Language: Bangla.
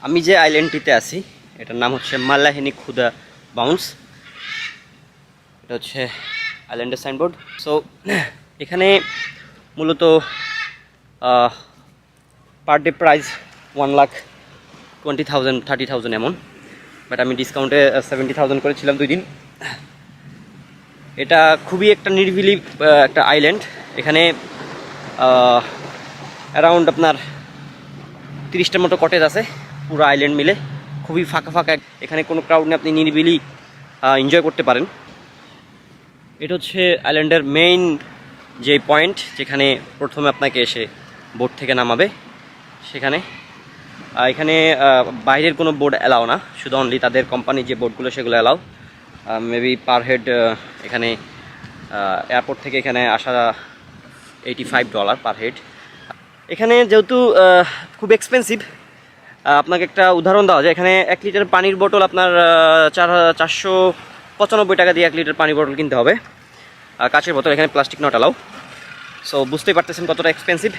আমি যে আইল্যান্ডটিতে আছি এটার নাম হচ্ছে মাল্লাহিনী খুদা বাউন্স। এটা হচ্ছে আইল্যান্ডের সাইনবোর্ড। সো এখানে মূলত পার ডে প্রাইস 1,20,000 30,000 এমন, বাট আমি ডিসকাউন্টে 70,000 করেছিলাম 2 দিন। এটা খুবই একটা নিরিবিলি একটা আইল্যান্ড। এখানে অ্যারাউন্ড আপনার 30টার মতো কটেজ আছে পুরো আইল্যান্ড মিলে। খুবই ফাঁকা ফাঁকা, এখানে কোনো ক্রাউড নেই, আপনি নিরিবিলি এনজয় করতে পারেন। এটা হচ্ছে আইল্যান্ডের মেইন যে পয়েন্ট, যেখানে প্রথমে আপনাকে এসে বোট থেকে নামাবে সেখানে। এখানে বাইরের কোনো বোট অ্যালাও না, শুধু অনলি তাদের কোম্পানির যে বোটগুলো সেগুলো অ্যালাও। মেবি পার হেড এখানে এয়ারপোর্ট থেকে এখানে আসা $85 পার হেড। এখানে যেহেতু খুব এক্সপেন্সিভ, আপনাকে একটা উদাহরণ দেওয়া যায়। এখানে 1 লিটার পানির বোতল আপনার 495 টাকা দিয়ে 1 লিটার পানির বোতল কিনতে হবে, কাচের বোতল। এখানে প্লাস্টিক নট অ্যালাউ। সো বুঝতেই পারতেছেন কতটা এক্সপেন্সিভ।